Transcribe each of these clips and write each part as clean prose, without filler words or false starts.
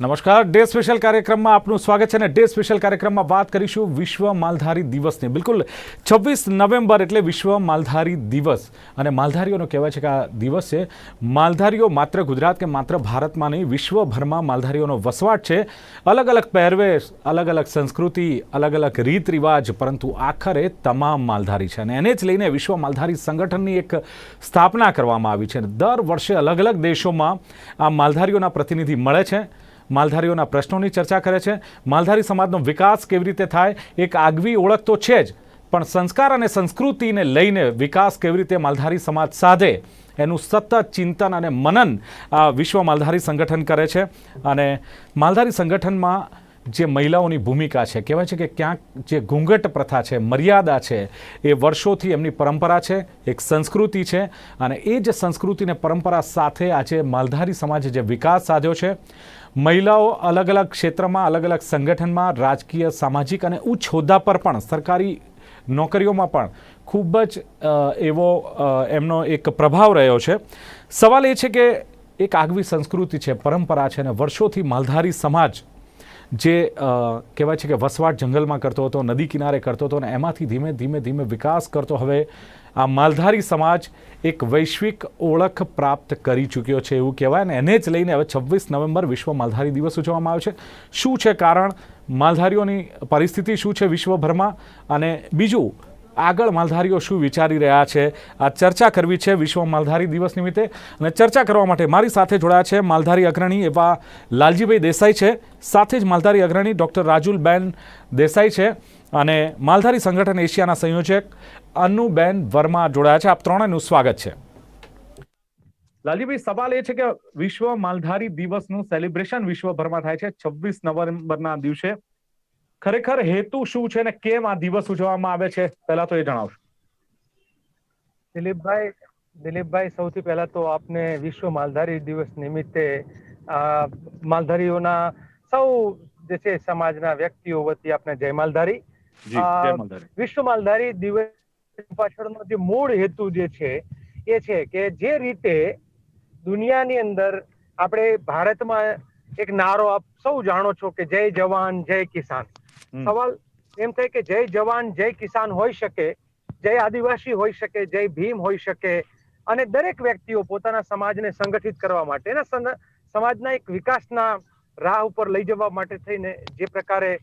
નમસ્કાર, day special કાર્યક્રમમાં આપનું સ્વાગત છે અને ડે સ્પેશિયલ કાર્યક્રમમાં વાત કરીશું વિશ્વ માલધારી દિવસની। બિલકુલ 26 નવેમ્બર એટલે વિશ્વ માલધારી દિવસ અને માલધારીઓનો કહેવાય છે કે આ દિવસ છે। માલધારીઓ માત્ર ગુજરાત કે માત્ર ભારતમાં નહીં, વિશ્વભરમાં માલધારીઓનો વસવાટ છે। અલગ અલગ પહેરવેશ, અલગ અલગ સંસ્કૃતિ, અલગ અલગ રીત રિવાજ, પરંતુ આખરે તમામ માલધારી છે અને એને જ લઈને વિશ્વ માલધારી સંગઠનની એક સ્થાપના કરવામાં આવી છે। દર વર્ષે અલગ અલગ દેશોમાં આ માલધારીઓના પ્રતિનિધિ મળે છે, માલધારીઓના પ્રશ્નોની ચર્ચા કરે છે। માલધારી સમાજનો વિકાસ કેવી રીતે થાય, એક આગવી ઓળખ તો છે જ, પણ સંસ્કાર અને સંસ્કૃતિને લઈને વિકાસ કેવી રીતે માલધારી સમાજ સાધે એનું સતત ચિંતન અને મનન આ વિશ્વ માલધારી સંગઠન કરે છે। અને માલધારી સંગઠનમાં જે મહિલાઓની ભૂમિકા છે, કહેવાય છે કે ક્યાંક જે ઘૂંઘટ પ્રથા છે, મર્યાદા છે, એ વર્ષોથી એમની પરંપરા છે, એક સંસ્કૃતિ છે અને એ જ સંસ્કૃતિ અને પરંપરા સાથે આજે માલધારી સમાજે જે વિકાસ સાધ્યો છે, મહિલાઓ અલગ અલગ ક્ષેત્રમાં, અલગ અલગ સંગઠનમાં, રાજકીય, સામાજિક અને ઉચ્ચ હોદ્દા પર પણ, સરકારી નોકરીઓમાં પણ ખૂબ જ એવો એમનો એક પ્રભાવ રહ્યો છે। સવાલ એ છે કે એક આગવી સંસ્કૃતિ છે, પરંપરા છે અને વર્ષોથી માલધારી સમાજ જે કહેવાય છે કે વસવાટ જંગલમાં કરતો હતો, નદી કિનારે કરતો હતો અને એમાંથી ધીમે ધીમે વિકાસ કરતો હવે આ માલધારી સમાજ એક વૈશ્વિક ઓળખ પ્રાપ્ત કરી ચૂક્યો છે એવું કહેવાય ને એને જ લઈને હવે 26 નવેમ્બર વિશ્વ માલધારી દિવસ ઉજવવામાં આવે છે। શું છે કારણ, માલધારીઓની પરિસ્થિતિ શું છે વિશ્વભરમાં, અને બીજું આગળ માલધારીઓ શું વિચારી રહ્યા છે, આ ચર્ચા કરવી છે વિશ્વ માલધારી દિવસ નિમિત્તે। અને ચર્ચા કરવા માટે મારી સાથે જોડાયા છે માલધારી અગ્રણી એવા લાલજીભાઈ દેસાઈ છે, સાથે જ માલધારી અગ્રણી ડૉક્ટર રાજુલબેન દેસાઈ છે અને માલધારી સંગઠન એશિયાના સંયોજક અનુબેન વર્મા જોડાયા છે। આપ ત્રણેયનું સ્વાગત છે। લાલજીભાઈ, સવાલ એ છે કે વિશ્વ માલધારી દિવસનું સેલિબ્રેશન વિશ્વભરમાં થાય છે 26 નવેમ્બરના દિવસે। ખરેખર હેતુ શું છે અને કેમ આ દિવસ ઉજવવામાં આવે છે, પહેલા તો એ જણાવશો। દિલીપભાઈ, સૌથી પહેલા તો આપને વિશ્વ માલધારી દિવસ નિમિત્તે માલધારીઓના સૌ જે છે સમાજના વ્યક્તિઓ વતી આપને જય માલધારી। વિશ્વ માલધારી દિવસ પાછળનો જે મૂળ હેતુ જે છે એ છે કે જે રીતે દુનિયાની અંદર આપણે ભારતમાં એક નારો આપ સૌ જાણો છો કે જય જવાન જય કિસાન। સવાલ એમ થાય કે જય જવાન જય કિસાન હોઈ શકે, જય આદિવાસી હોઈ શકે, જય ભીમ હોઈ શકે અને દરેક વ્યક્તિઓ પોતાના સમાજને સંગઠિત કરવા માટે, સમાજના એક વિકાસના રાહ ઉપર લઈ જવા માટે થઈને જે પ્રકારે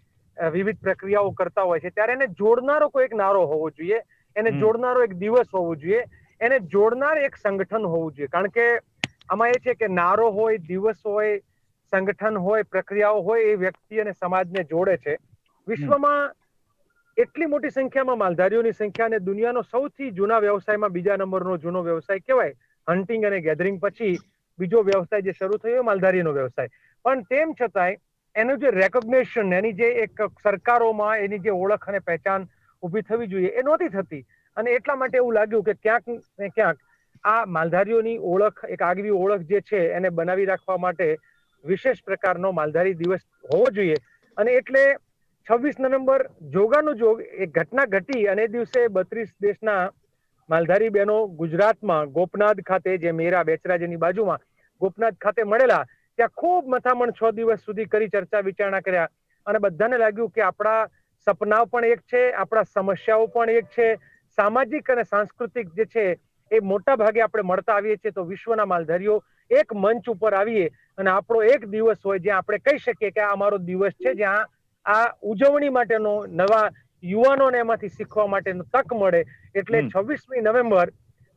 વિવિધ પ્રક્રિયાઓ કરતા હોય છે, ત્યારે એને જોડનારો કોઈ એક નારો હોવો જોઈએ, એને જોડનારો એક દિવસ હોવો જોઈએ, એને જોડનાર એક સંગઠન હોવું જોઈએ। કારણ કે આમાં એ છે કે નારો હોય, દિવસ હોય, સંગઠન હોય, પ્રક્રિયાઓ હોય, એ વ્યક્તિ અને સમાજને જોડે છે। વિશ્વમાં એટલી મોટી સંખ્યામાં માલધારીઓની સંખ્યા અને દુનિયાનો સૌથી જૂના વ્યવસાયમાં બીજા નંબરનો જૂનો વ્યવસાય કહેવાય, હન્ટિંગ અને ગેધરિંગ પછી બીજો વ્યવસાય જે શરૂ થયો માલધારીનો વ્યવસાય। પણ તેમ છતાંય એનું જે રેકોગ્નિશન, એની જે એક સરકારોમાં એની જે ઓળખ અને પહેચાન ઊભી થવી જોઈએ એ નહોતી થતી અને એટલા માટે એવું લાગ્યું કે ક્યાંક ને ક્યાંક આ માલધારીઓની ઓળખ, એક આગવી ઓળખ જે છે એને બનાવી રાખવા માટે વિશેષ પ્રકારનો માલધારી દિવસ હોવો જોઈએ। અને એટલે 26 નવેમ્બર જોગાનુજોગ એક ઘટના ઘટી અને એ દિવસે 32 દેશના માલધારી બહેનો ગુજરાતમાં ગોપનાથ ખાતે, જે મેરા બેચરાજીની બાજુમાં ગોપનાથ ખાતે મળેલા, ત્યાં ખૂબ મથામણ 6 દિવસ સુધી કરી, ચર્ચા વિચારણા કર્યા અને બધાને લાગ્યું કે આપણા સપનાઓ પણ એક છે, આપણા સમસ્યાઓ પણ એક છે, સામાજિક અને સાંસ્કૃતિક જે છે એ મોટા ભાગે આપણે મળતા આવીએ છીએ, તો વિશ્વના માલધારીઓ એક મંચ ઉપર આવીએ અને આપણો એક દિવસ હોય જ્યાં આપણે કહી શકીએ કે આ અમારો દિવસ છે, જ્યાં આ ઉજવણી માટેનો, નવા યુવાનોને એમાંથી શીખવા માટેનો તક મળે। એટલે 26મી નવેમ્બર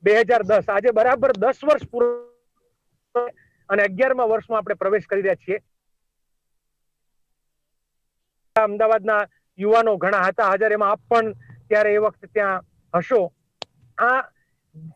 2010, આજે બરાબર 10 વર્ષ પૂર્ણ અને 11મા વર્ષમાં આપણે પ્રવેશ કરી રહ્યા છીએ। અમદાવાદના યુવાનો ઘણા હતા હાજર, એમાં આપ પણ ત્યારે એ વખતે ત્યાં હશો। આ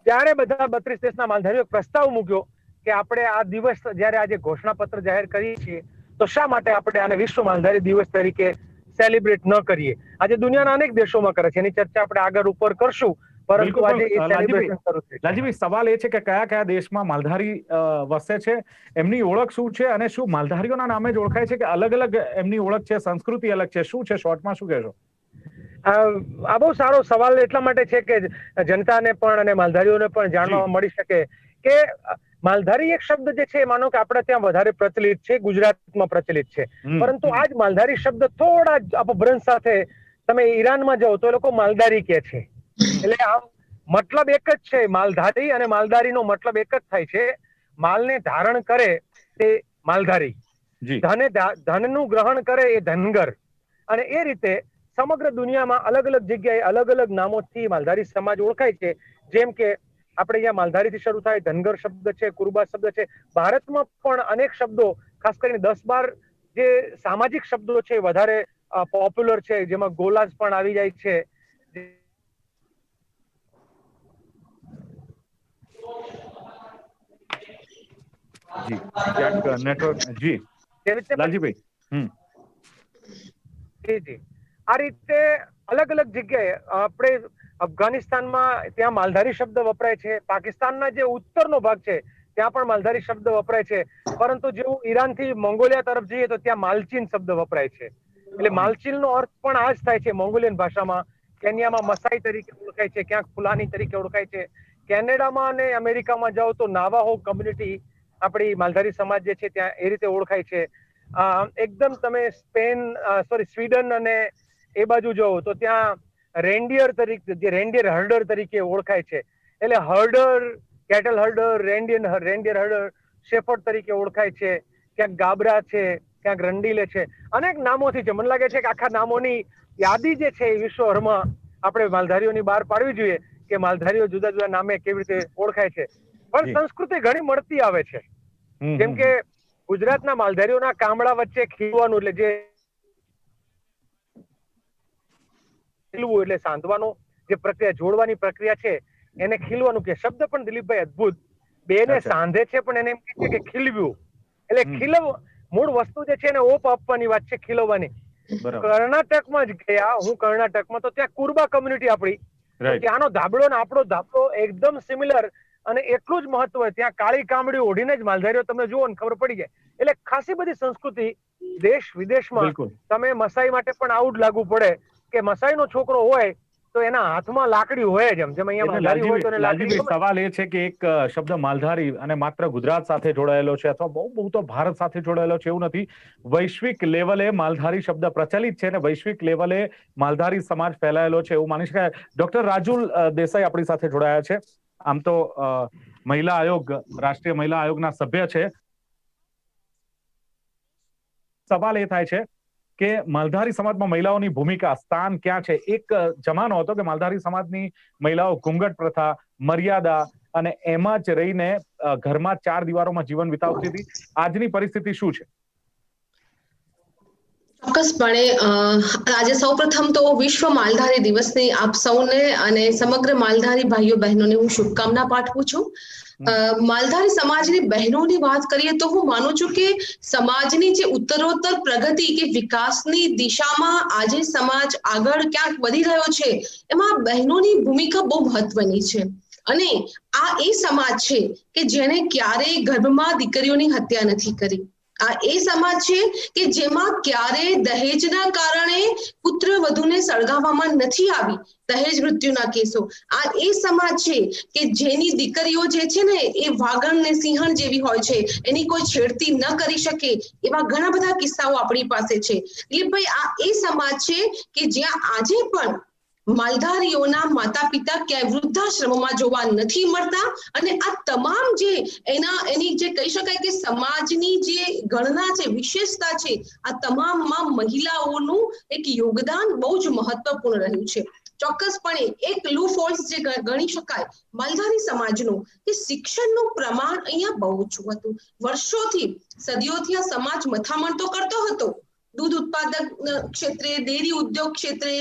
ત્યારે બધા 32 દેશના માલધારીઓ પ્રસ્તાવ મૂક્યો કે આપણે આ દિવસ જયારે આજે ઘોષણાપત્ર જાહેર કરીએ છીએ તો શા માટે આપણે આને વિશ્વ માલધારી દિવસ તરીકે સેલિબ્રેટ ન કરીએ। આજે દુનિયાના અનેક દેશોમાં કરે છે, એની ચર્ચા આપણે આગળ ઉપર કરશું, પરંતુ આજે એ સેલિબ્રેશન શરૂ છે। લાલજીભાઈ, સવાલ એ છે કે કયા કયા દેશમાં માલધારી વસે છે, એમની ઓળખ શું છે અને શું માલધારીઓના નામે જ ઓળખાય છે કે અલગ અલગ એમની ઓળખ છે, સંસ્કૃતિ અલગ છે, શું છે, શોર્ટમાં શું કહેશો? આ બહુ સારો સવાલ એટલા માટે છે કે જનતાને પણ અને માલધારીઓને પણ જાણવા મળી શકે કે માલધારી એક શબ્દ જે છે માનો કે આપણે ત્યાં વધારે પ્રચલિત છે, ગુજરાતમાં પ્રચલિત છે, પરંતુ આજ માલધારી શબ્દ થોડા જ અપભ્રંશ સાથે તમે ઈરાનમાં જાઓ તો એ લોકો માલદારી કે છે. એટલે આમ મતલબ એક જ છે, માલધારી અને માલદારીનો મતલબ એક જ થાય છે, માલને ધારણ કરે તે માલધારી, ધનનું ગ્રહણ કરે એ ધનગર. અને એ રીતે સમગ્ર દુનિયામાં અલગ અલગ જગ્યાએ અલગ અલગ નામોથી માલધારી સમાજ ઓળખાય છે. જેમ કે આપણે અહીંયા માલધારીથી શરૂ થાય, ધનગર શબ્દ છે, કુરબા શબ્દ છે. ભારતમાં પણ અનેક શબ્દો, ખાસ કરીને 10-12 જે સામાજિક શબ્દો છે વધારે પોપ્યુલર છે, જેમાં ગોલાસ પણ આવી જાય છે. જી ક્યાંક નેટવર્ક જી લાલજીભાઈ જી આ રીતે અલગ અલગ જગ્યાએ આપણે અફઘાનિસ્તાનમાં ત્યાં માલધારી શબ્દ વપરાય છે, પાકિસ્તાનના જે ઉત્તરનો ભાગ છે ત્યાં પણ માલધારી શબ્દ વપરાય છે, પરંતુ જેવું ઈરાનથી મોંગોલિયા તરફ જઈએ તો ત્યાં માલચીન શબ્દ વપરાય છે. એટલે માલચીનનો અર્થ પણ આ જ થાય છે મોંગોલિયન ભાષામાં. કેન્યામાં મસાઈ તરીકે ઓળખાય છે, ક્યાંક ફુલાની તરીકે ઓળખાય છે. કેનેડામાં અને અમેરિકામાં જાઓ તો નાવાહો કમ્યુનિટી, આપણી માલધારી સમાજ જે છે ત્યાં એ રીતે ઓળખાય છે. એકદમ તમે સ્વીડન અને એ બાજુ જાઓ તો ત્યાં રેન્ડિયર તરીકે, જે રેન્ડિયર હર્ડર તરીકે ઓળખાય છે. એટલે હર્ડર, કેટલ હર્ડર, રેન્ડિયર હર્ડર, શેફર્ડ તરીકે ઓળખાય છે. ક્યાંક ગાબરા છે, ક્યાંક રંડીલે છે, અનેક નામોથી છે. મને લાગે છે કે આખા નામોની યાદી જે છે એ વિશ્વભરમાં આપણે માલધારીઓની બહાર પાડવી જોઈએ કે માલધારીઓ જુદા જુદા નામે કેવી રીતે ઓળખાય છે. પણ સંસ્કૃતિ ઘણી મળતી આવે છે. જેમ કે ગુજરાતના માલધારીઓના કામડા વચ્ચે ખીલવાનું, એટલે જે એટલે સાંધવાનો જે પ્રક્રિયા, જોડવાની પ્રક્રિયા છે એને ખીલવાનું કે. શબ્દ પણ દિલીપભાઈ અદ્ભુત, બેને સાંધે છે પણ એને એમ કે છે કે ખીલવ્યું. એટલે ખીલવ મૂળ વસ્તુ જે છે એને ઓપ આપવાની વાત છે, ખીલવવાની. કર્ણાટકમાં જ ગયા હું, કર્ણાટકમાં, તો ત્યાં કુરબા કમ્યુનિટી આપણી, ત્યાંનો ધાબળો ને આપણો ધાબળો એકદમ સિમિલર અને એટલું જ મહત્વ. ત્યાં કાળી કામડી ઓઢીને જ માલધારીઓ તમને જુઓ ને ખબર પડી જાય. એટલે ખાસી બધી સંસ્કૃતિ દેશ વિદેશમાં. તમે મસાઈ માટે પણ આવું જ લાગુ પડે કે મસાઈનો છોકરો હોય તો એના હાથમાં લાકડી હોય જ. જેમ અહીંયા માલધારી હોય તો લાકડી. સવાલ એ છે કે એક શબ્દ માલધારી અને માત્ર ગુજરાત સાથે જોડાયેલો છે અથવા બહુ તો ભારત સાથે જોડાયેલો છે એવું નથી. વૈશ્વિક લેવલે માલધારી શબ્દ પ્રચલિત છે અને વૈશ્વિક લેવલે માલધારી સમાજ ફેલાયેલો છે એવું માની શકાય. ડોક્ટર રાજુલ દેસાઈ આપણી સાથે જોડાયા છે. આમ તો મહિલા આયોગ, રાષ્ટ્રીય મહિલા આયોગના સભ્ય છે. સવાલ એ થાય છે કે માલધારી સમાજમાં મહિલાઓની ભૂમિકા, સ્થાન ક્યાં છે? એક જમાનો હતો કે માલધારી સમાજની મહિલાઓ ઘૂંઘટ પ્રથા, મર્યાદા અને એમાં જ રહીને ઘરમાં 4 દિવારોમાં જીવન વિતાવતી હતી. આજની પરિસ્થિતિ શું છે? ચોક્કસપણે આજે સૌપ્રથમ તો વિશ્વ માલધારી દિવસની આપ સૌને અને સમગ્ર માલધારી ભાઈઓ બહેનોને હું શુભકામના પાઠવું છું. માલધારી સમાજની બહેનોની વાત કરીએ તો હું માનું છું કે સમાજની જે ઉત્તરોત્તર પ્રગતિ કે વિકાસની દિશામાં આજે સમાજ આગળ ક્યાંક વધી રહ્યો છે, એમાં બહેનોની ભૂમિકા બહુ મહત્વની છે. અને આ એ સમાજ છે કે જેને ક્યારેય ગર્ભમાં દીકરીઓની હત્યા નથી કરી. આ એ સમાજ છે કે જેમાં ક્યારેય દહેજના કારણે પુત્ર વધુને સળગાવવામાં નથી આવી, દહેજ મૃત્યુના કેસો. આ એ સમાજ છે કે જેની દીકરીઓ જે છે ને એ વાગણ ને સિંહણ જેવી હોય છે, એની કોઈ છેડતી ન કરી શકે એવા ઘણા બધા કિસ્સાઓ આપણી પાસે છે. દિલીપભાઈ, આ એ સમાજ છે કે જ્યાં આજે પણ માલધારીઓના માતા પિતા ક્યાંય વૃદ્ધાશ્રમોમાં જોવા નથી મળતા. અને આ તમામ જે એની જે કહી શકાય કે સમાજની જે ગણના છે, વિશેષતા છે, આ તમામમાં મહિલાઓનું એક યોગદાન બહુ જ મહત્વપૂર્ણ રહ્યું છે. ચોક્કસપણે એક લૂફોલ્સ જે ગણી શકાય માલધારી સમાજનું કે શિક્ષણનું પ્રમાણ અહીંયા બહુ ઓછું હતું. વર્ષોથી, સદીઓથી આ સમાજ મથામણ તો કરતો હતો. દૂધ ઉત્પાદક ક્ષેત્રે, ડેરી ઉદ્યોગ ક્ષેત્રે,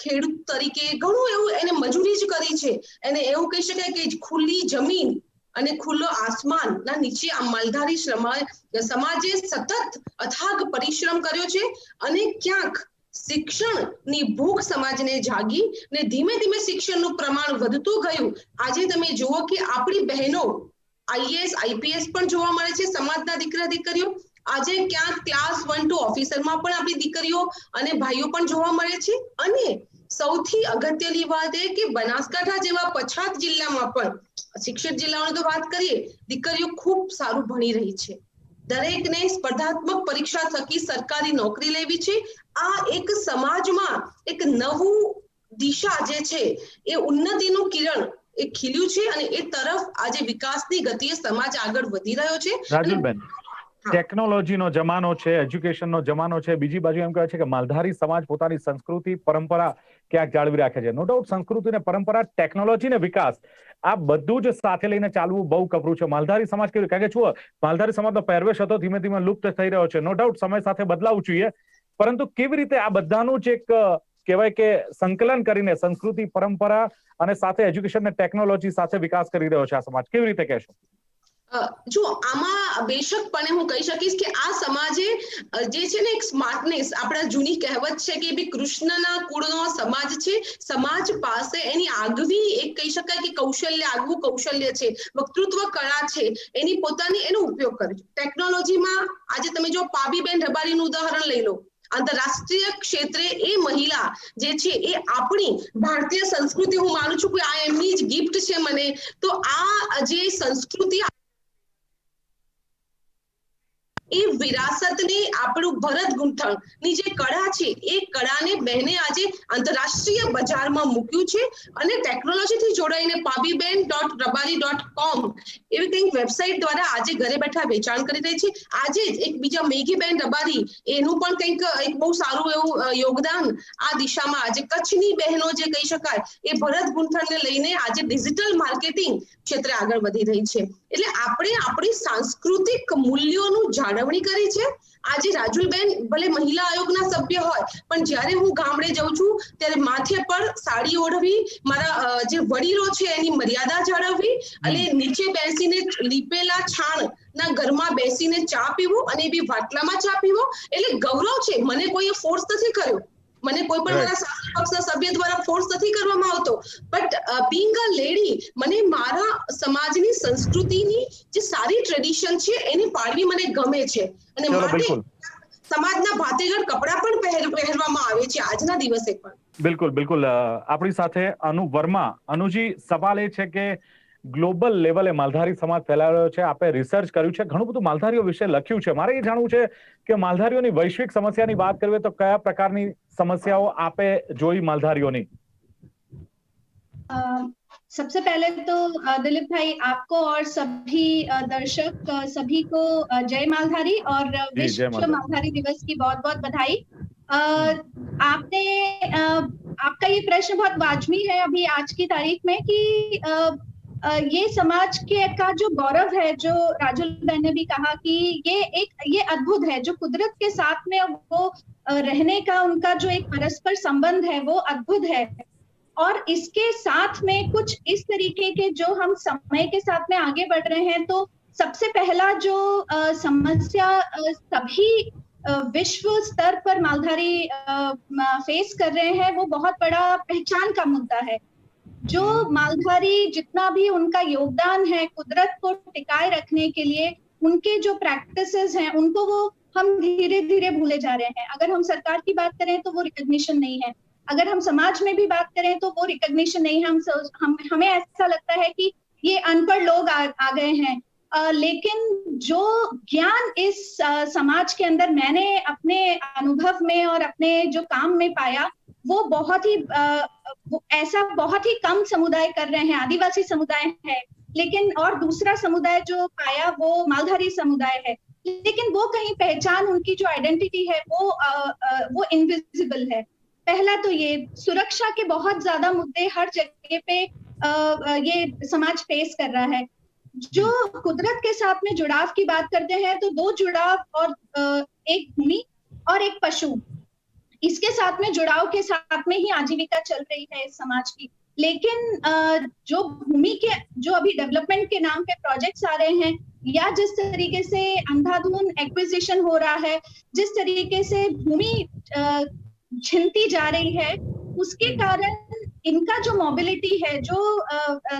ખેડૂત તરીકે ઘણું એવું એને મજૂરી જ કરી છે. એને એવું કહી શકાય કે ખુલ્લી જમીન અને ખુલ્લો આસમાનના નીચે આ માલધારી સમાજે સતત અથાગ પરિશ્રમ કર્યો છે. અને ક્યાંક શિક્ષણની ભૂખ સમાજને જાગી ને ધીમે ધીમે શિક્ષણનું પ્રમાણ વધતું ગયું. આજે તમે જુઓ કે આપણી બહેનો IAS, IPS પણ જોવા મળે છે. સમાજના દીકરા દીકરીઓ આજે ક્યાંક ક્લાસ 1 to ઓફિસરમાં પણ આપણી દીકરીઓ અને ભાઈઓ પણ જોવા મળે છે. અને સૌથી અગત્યની વાત એ કે બનાસકાંઠા જેવા પછાત જિલ્લામાં પણ શિક્ષિત જિલ્લાઓની તો વાત કરીએ, દીકરીઓ ખૂબ સારું ભણી રહી છે. દરેકને સ્પર્ધાત્મક પરીક્ષા થકી સરકારી નોકરી લેવી છે. આ એક સમાજમાં એક નવું દિશા જે છે એ ઉન્નતિનું કિરણ એ ખીલ્યું છે અને એ તરફ આજે વિકાસની ગતિએ સમાજ આગળ વધી રહ્યો છે. રાજુલબેન, ટેકનોલોજીનો જમાનો છે, એજ્યુકેશનનો જમાનો છે, બીજી બાજુ એમ કહે છે કે માલધારી સમાજ પોતાની સંસ્કૃતિ પરંપરા ક્યાંક જાળવી રાખે છે. નો ડાઉટ સંસ્કૃતિ ને પરંપરા, ટેકનોલોજી ને વિકાસ, આ બધું જ સાથે લઈને ચાલવું બહુ કપરું છે. માલધારી સમાજ કેવું, કારણ કે જુઓ માલધારી સમાજનો પહેરવેશ હતો ધીમે ધીમે લુપ્ત થઈ રહ્યો છે. નો ડાઉટ સમય સાથે બદલાવું જોઈએ, પરંતુ કેવી રીતે આ બધાનું જ એક કહેવાય કે સંકલન કરીને સંસ્કૃતિ, પરંપરા અને સાથે એજ્યુકેશન ને ટેકનોલોજી સાથે વિકાસ કરી રહ્યો છે આ સમાજ, કેવી રીતે કહેશો? જો આમાં બેશકપણે હું કહી શકીશ કે આ સમાજે જે છે ને એક સ્માર્ટનેસ, આપણા જૂની કહેવત છે કે બી કૃષ્ણના કુળનો સમાજ છે. સમાજ પાસે એની આગવી એક કહી શકાય કે કૌશલ્ય, આગવું કૌશલ્ય છે, વક્તૃત્વ કળા છે, એની પોતાની એનો ઉપયોગ કરે છે. ટેકનોલોજીમાં આજે તમે જો પાબીબેન રબારીનું ઉદાહરણ લઈ લો, આંતરરાષ્ટ્રીય ક્ષેત્રે એ મહિલા જે છે એ આપણી ભારતીય સંસ્કૃતિ, હું માનું છું કે આ એમની જ ગિફ્ટ છે મને. તો આ જે સંસ્કૃતિ એ વિરાસતની આપણું ભરત ગૂંથણની જે કળા છે એ કળાને બહેને આજે આંતરરાષ્ટ્રીય બજારમાં મૂક્યું છે અને ટેકનોલોજીથી જોડાઈને pabiben.rabari.com એવી કંઈક વેબસાઇટ દ્વારા આજે ઘરે બેઠા વેચાણ કરી રહી છે. આજે જ એક બીજા મેઘીબેન રબારી, એનું પણ કંઈક એક બહુ સારું એવું યોગદાન આ દિશામાં આજે કચ્છની બહેનો જે કહી શકાય એ ભરત ગૂંથણને લઈને આજે ડિજિટલ માર્કેટિંગ ક્ષેત્રે આગળ વધી રહી છે. એટલે આપણે આપણી સાંસ્કૃતિક મૂલ્યોનું જાળવણી કરી છે. આજે રાજુલબેન ભલે મહિલા આયોગના સભ્ય હોય, પણ જ્યારે હું ગામડે જાઉં છું ત્યારે માથે પર સાડી ઓઢવી, મારા જે વડીલો છે એની મર્યાદા જાળવવી અને નીચે બેસીને લીપેલા છાણના ઘરમાં બેસીને ચા પીવું અને એ બી વાટલામાં ચા પીવો, એટલે ગૌરવ છે. મને કોઈએ ફોર્સ નથી કર્યો, મને કોઈ પણ મારા સાસુ પક્ષના સભ્ય દ્વારા ફોર્સ નથી કરવામાં આવતો, બટ બીંગ અ લેડી મને મારા સમાજની સંસ્કૃતિની જે સારી ટ્રેડિશન છે એને પાળવી મને ગમે છે અને માટે સમાજના ભાતીગળ કપડા પણ પહેરવામાં આવે છે આજના દિવસે પણ. બિલકુલ બિલકુલ. આપણી સાથે અનુ વર્મા. અનુજી, સવાલ એ છે કે ગ્લોબલ લેવલે માલધારી સમાજ ફેલાયો છે, આપે રિસર્ચ કર્યું છે, ઘણું બધું માલધારીઓ વિશે લખ્યું છે. મારે એ જાણવું છે કે માલધારીઓની વૈશ્વિક સમસ્યાની વાત કરીએ તો કયા પ્રકારની समस्याओं आपे जोई मालधारियों ने? सबसे पहले तो दिलीप भाई, आपको और सभी दर्शक सभी को जय मालधारी और विश्व मालधारी दिवस की बहुत बहुत बधाई। आपने आपका ये प्रश्न बहुत वाजबी है अभी आज की तारीख में कि ये समाज के का जो गौरव है, जो राजुल बहन ने भी कहा कि ये अद्भुत है, जो कुदरत के साथ में वो रहने का उनका जो एक परस्पर संबंध है वो अद्भुत है। और इसके साथ में कुछ इस तरीके के जो हम समय के साथ में आगे बढ़ रहे हैं, तो सबसे पहला जो समस्या सभी विश्व स्तर पर मालधारी फेस कर रहे हैं वो बहुत बड़ा पहचान का मुद्दा है। जो मालधारी जितना भी उनका योगदान है कुदरत को टिकाए रखने के लिए, उनके जो प्रैक्टिसेस हैं उनको वो हम धीरे धीरे भूले जा रहे हैं। अगर हम सरकार की बात करें तो वो रिकॉग्निशन नहीं है, अगर हम समाज में भी बात करें तो वो रिकॉग्निशन नहीं है। हमें ऐसा लगता है कि ये अनपढ़ लोग आ गए हैं, लेकिन जो ज्ञान इस समाज के अंदर मैंने अपने अनुभव में और अपने जो काम में पाया वो बहुत ही ऐसा बहुत ही कम समुदाय कर रहे हैं। आदिवासी समुदाय है, लेकिन और दूसरा समुदाय जो पाया वो मालधारी समुदाय है, लेकिन वो कहीं पहचान, उनकी जो आइडेंटिटी है वो इनविजिबल है। पहला तो ये सुरक्षा के बहुत ज्यादा मुद्दे हर जगह पे ये समाज फेस कर रहा है। जो कुदरत के साथ में जुड़ाव की बात करते हैं तो दो जुड़ाव, और एक भूमि और एक पशु, इसके साथ में जुड़ाव के साथ में ही आजीविका चल रही है इस समाज की। लेकिन जो भूमि के जो अभी डेवलपमेंट के नाम पे प्रोजेक्ट्स आ रहे हैं, या जिस तरीके से अंधाधुंध एक्विजिशन हो रहा है, जिस तरीके से भूमि छिनती जा रही है, उसके कारण इनका जो मोबिलिटी है, जो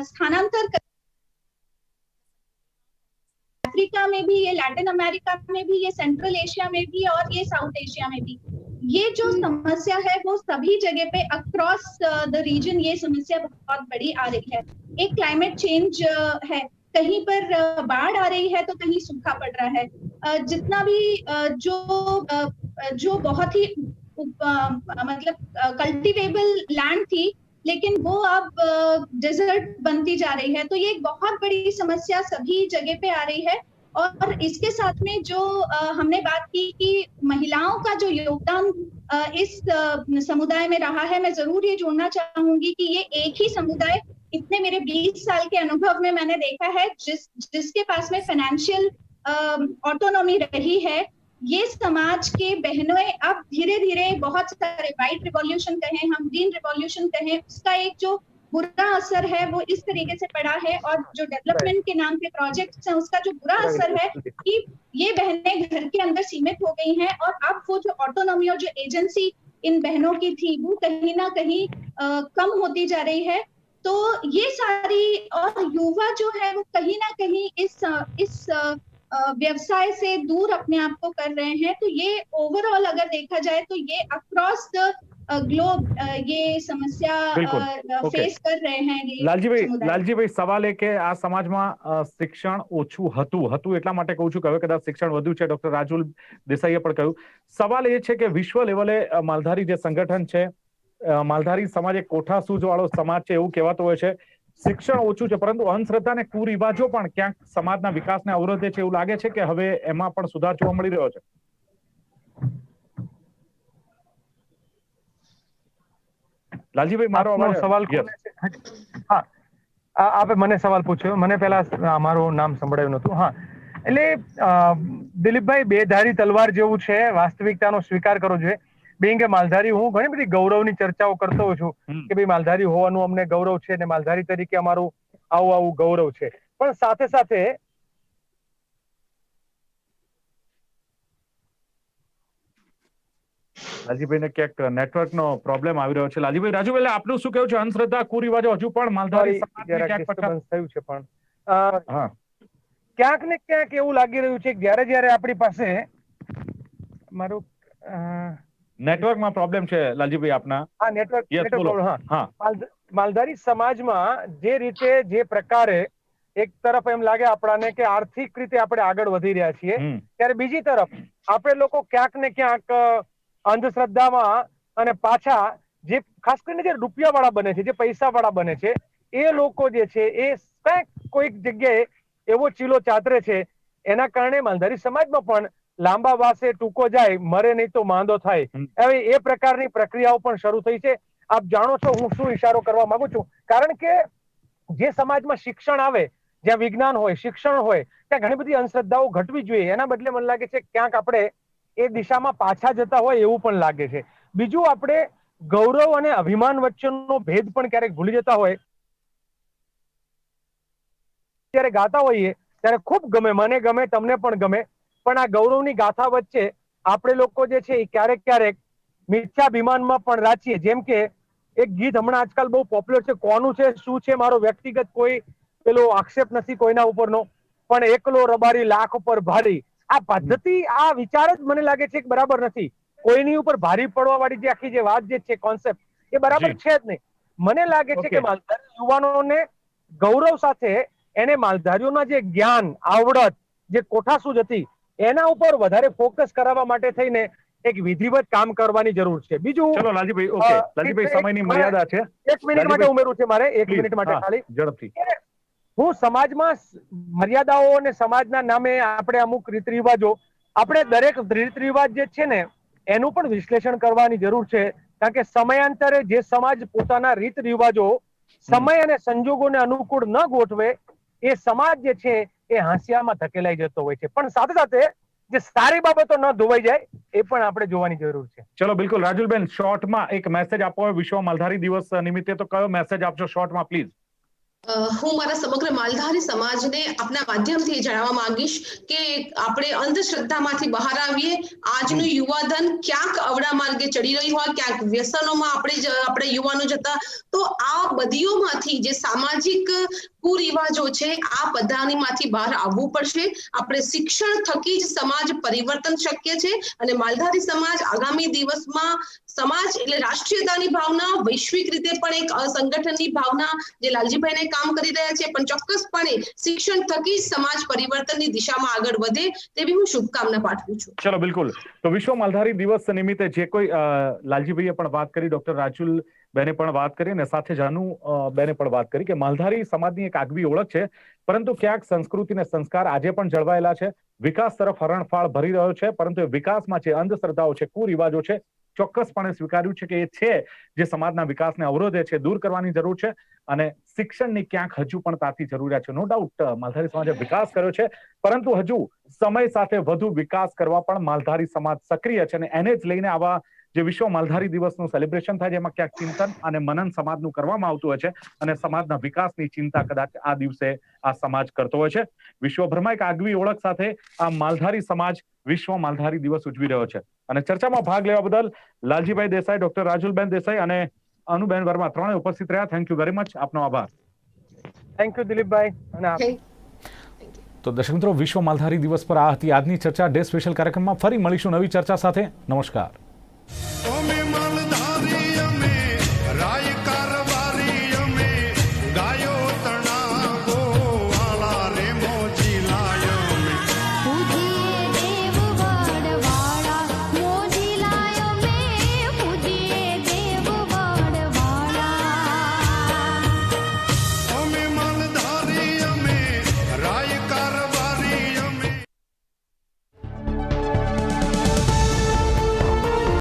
स्थानांतर अफ्रीका में भी, ये लैटिन अमेरिका में भी, ये सेंट्रल एशिया में भी और ये साउथ एशिया में भी, ये जो समस्या है वो सभी जगह पे अक्रॉस द रीजन ये समस्या बहुत बड़ी आ रही है। एक क्लाइमेट चेंज है, कहीं पर बाढ़ आ रही है तो कहीं सूखा पड़ रहा है। जितना भी जो बहुत ही मतलब कल्टीवेबल लैंड थी, लेकिन वो अब डेजर्ट बनती जा रही है। तो ये एक बहुत बड़ी समस्या सभी जगह पे आ रही है। और इसके साथ में जो हमने बात की कि महिलाओं का जो योगदान इस समुदाय में रहा है, मैं जरूर ये जोड़ना चाहूंगी कि ये एक ही समुदाय इतने मेरे 20 साल के अनुभव में मैंने देखा है जिसके पास में फाइनेंशियल ऑटोनॉमी रही है। ये समाज के बहनों अब धीरे धीरे बहुत सारे व्हाइट रिवॉल्यूशन कहें, हम ग्रीन रिवॉल्यूशन कहें, उसका एक जो बुरा असर है वो इस तरीके से पड़ा है। और जो डेवलपमेंट के नाम पे प्रोजेक्ट्स हैं उसका जो बुरा असर है कि ये बहनें घर के अंदर सीमित हो गई हैं। और अब वो जो ऑटोनॉमी और जो एजेंसी इन बहनों की थी वो कहीं ना कहीं कम होती जा रही है। तो ये सारी, और युवा जो है वो कहीं ना कहीं इस व्यवसाय से दूर अपने आप को कर रहे हैं। तो ये ओवरऑल अगर देखा जाए तो ये अक्रॉस द ગ્લોબ ये સમસ્યા ફેસ કર રહે हैं। લાલજીભાઈ સવાલ એ કે આ સમાજમાં શિક્ષણ ઓછું હતું એટલા માટે કહું છું કે હવે કદાચ શિક્ષણ વધુ છે, ડોક્ટર રાજુલ દેસાઈએ પણ કહ્યું। સવાલ એ છે કે વિશ્વ લેવલે માલધારી જે સંગઠન છે, માલધારી સમાજ એક કોઠાસૂઝ વાળો સમાજ છે એવું કહેવાતું હોય છે। શિક્ષણ ઓછું છે પરંતુ અંધશ્રદ્ધા અને કુરિવાજો પણ ક્યાંક સમાજના વિકાસને અવરોધે છે, એવું લાગે છે કે હવે એમાં પણ સુધાર જોવા મળી રહ્યો છે? લાલજીભાઈ મારો સવાલ હા, આપે મને સવાલ પૂછ્યો, મને પહેલા મારું નામ સંભળાયું નતું। હા, એટલે દિલીપભાઈ બેધારી તલવાર જેવું છે, વાસ્તવિકતાનો સ્વીકાર કરવો જોઈએ। બેંગ કે માલધારી હું ઘણી બધી ગૌરવની ચર્ચાઓ કરતો હોઉં છું કે ભાઈ માલધારી હોવાનું અમને ગૌરવ છે અને માલધારી તરીકે અમારું આવું ગૌરવ છે, પણ સાથે સાથે લાલજીભાઈને ક્યાંક નેટવર્કનો પ્રોબ્લેમ આવી રહ્યો છે। લાલજીભાઈ, રાજુભાઈ આપનું શું કહેવું છે? અંધશ્રદ્ધા કુરિવાજો હજુ પણ માલધારી સમાજને ક્યાંક પછાત થયું છે, પણ ક્યાંક ને ક્યાંક એવું લાગી રહ્યું છે જ્યારે આપણી પાસે મારું નેટવર્કમાં પ્રોબ્લેમ છે લાલજીભાઈ આપના? હા, નેટવર્ક માલધારી સમાજમાં જે રીતે જે પ્રકારે એક તરફ એમ લાગે આપણાને કે આર્થિક રીતે આપણે આગળ વધી રહ્યા છીએ, ત્યારે બીજી તરફ આપણે લોકો ક્યાંક ને ક્યાંક અંધશ્રદ્ધામાં અને પાછા જે ખાસ કરીને જે રૂપિયા વાળા બને છે, જે પૈસા વાળા બને છે, એ લોકો જે છે એ કોઈક જગ્યાએ એવો ચીલો ચાતરે છે, એના કારણે માલધારી સમાજમાં પણ લાંબા વાસે ટૂંકો જાય, મરે નહીં તો માંદો થાય, હવે એ પ્રકારની પ્રક્રિયાઓ પણ શરૂ થઈ છે। આપ જાણો છો હું શું ઈશારો કરવા માંગુ છું, કારણ કે જે સમાજમાં શિક્ષણ આવે, જ્યાં વિજ્ઞાન હોય, શિક્ષણ હોય, ત્યાં ઘણી બધી અંધશ્રદ્ધાઓ ઘટવી જોઈએ। એના બદલે મને લાગે છે ક્યાંક આપણે એ દિશામાં પાછા જતા હોય એવું પણ લાગે છે। બીજું, આપણે ગૌરવ અને અભિમાન વચ્ચેનો ભેદ પણ ક્યારેક ભૂલી જતા હોય। ત્યારે ગાતા હોઈએ ત્યારે ખૂબ ગમે, મને ગમે, તમને પણ ગમે, પણ આ ગૌરવની ગાથા વચ્ચે આપણે લોકો જે છે એ ક્યારેક મિથ્યાભિમાનમાં પણ રાચીએ। જેમ કે એક ગીત હમણાં આજકાલ બહુ પોપ્યુલર છે, કોનું છે શું છે મારો વ્યક્તિગત કોઈ પેલો આક્ષેપ નથી કોઈના ઉપરનો, પણ એકલો રબારી લાખ ઉપર ભારી। આ પદ્ધતિ, આ વિચાર જ મને લાગે છે કે બરાબર નથી। કોઈની ઉપર ભારી પડવા વાળી જે આખી જે વાત જે છે, કોન્સેપ્ટ, એ બરાબર છે જ નહીં। મને લાગે છે કે માલધારી યુવાનોને ગૌરવ સાથે એને માલધારીઓના જે જ્ઞાન, આવડત, જે કોઠાસૂઝ હતી એના ઉપર વધારે ફોકસ કરાવવા માટે થઈને એક વિધિવત કામ કરવાની જરૂર છે। બીજું, ચલો લાલજીભાઈ, ઓકે લાલજીભાઈ, સમયની મર્યાદા છે, 1 મિનિટ માટે ઉમેરું છે મારે, 1 મિનિટ માટે ખાલી ઝડપથી। હું સમાજમાં મર્યાદાઓ અને સમાજના નામે આપણે અમુક રીત રિવાજો, આપણે દરેક રીત રિવાજ જે છે ને એનું પણ વિશ્લેષણ કરવાની જરૂર છે, કારણ કે સમયાંતરે જે સમાજ પોતાના રીત રિવાજો સમય અને સંજોગોને અનુકૂળ ન ગોઠવે એ સમાજ જે છે એ હાંસિયામાં ધકેલાઈ જતો હોય છે। પણ સાથે સાથે જે સારી બાબતો ન ધોવાઈ જાય એ પણ આપણે જોવાની જરૂર છે। ચલો બિલકુલ, રાજુલબેન શોર્ટમાં એક મેસેજ આપો વિશ્વ માલધારી દિવસ નિમિત્તે, તો કયો મેસેજ આપજો શોર્ટમાં પ્લીઝ? હું મારા સમગ્ર માલધારી સમાજને આપના માધ્યમથી જણાવવા માંગીશ કે આપણે અંધશ્રદ્ધામાંથી બહાર આવીએ। આજનું યુવાધન ક્યાંક અવળા માર્ગે ચડી રહ્યું હોય, ક્યાંક વ્યસનોમાં આપણે યુવાનો જતા, તો આ બદીઓમાંથી જે સામાજિક કુરિવાજો છે આ બધાનીમાંથી બહાર આવવું પડશે. આપણે શિક્ષણ થકી જ સમાજ પરિવર્તન શક્ય છે અને માલધારી સમાજ આગામી દિવસમાં સમાજ એટલે રાષ્ટ્રીયતાની ભાવના, વૈશ્વિક રીતે પણ એક સંગઠનની ભાવના જે લાલજીભાઈને કામ કરી રહ્યા છે, પણ ચોક્કસપણે શિક્ષણ થકી જ સમાજ પરિવર્તનની દિશામાં આગળ વધે તેવી હું શુભકામના પાઠવું છું. ચલો, બિલકુલ. તો વિશ્વ માલધારી દિવસ નિમિત્તે જે કોઈ લાલજીભાઈએ પણ વાત કરી, ડોક્ટર રાજુલ બેને પણ વાત કરી અને સાથે જાનુ બેને પણ વાત કરી કે માલધારી સમાજની એક આગવી ઓળખ છે, પરંતુ ક્યાંક સંસ્કૃતિ અને સંસ્કાર આજે પણ જળવાયેલા છે. વિકાસ તરફ હરણફાળ ભરી રહ્યો છે, પરંતુ એ વિકાસમાં જે અંધશ્રદ્ધાઓ છે, કુરિવાજો છે, ચોક્કસપણે સ્વીકાર્યું છે કે એ છે જે સમાજના વિકાસને અવરોધે છે, દૂર કરવાની જરૂર છે અને શિક્ષણની ક્યાંક હજુ પણ તાતી જરૂરિયાત છે. નો ડાઉટ માલધારી સમાજે વિકાસ કર્યો છે, પરંતુ હજુ સમય સાથે વધુ વિકાસ કરવા પણ માલધારી સમાજ સક્રિય છે અને એને જ લઈને આવા જે વિશ્વ માલધારી દિવસનું સેલિબ્રેશન થાય છે એમાં ક્યાંક ચિંતન અને મનન સમાજનું કરવામાં આવતું હોય છે અને સમાજના વિકાસની ચિંતા કદાચ આ દિવસે આ સમાજ કરતો હોય છે. વિશ્વભરમાં એક આગવી ઓળખ સાથે આ માલધારી સમાજ વિશ્વ માલધારી દિવસ ઉજવી રહ્યો છે અને ચર્ચામાં ભાગ લેવા બદલ લાલજીભાઈ દેસાઈ, ડોક્ટર રાજુલબેન દેસાઈ અને અનુબેન વર્મા ત્રણે ઉપસ્થિત રહ્યા. Thank you very much. આપનો આભાર. થેન્ક યુ દિલીપભાઈ. અને તો દર્શક મિત્રો, વિશ્વ માલધારી દિવસ પર આ હતી આજની ચર્ચા. ડે સ્પેશિયલ કાર્યક્રમમાં ફરી મળીશું નવી ચર્ચા સાથે. નમસ્કાર.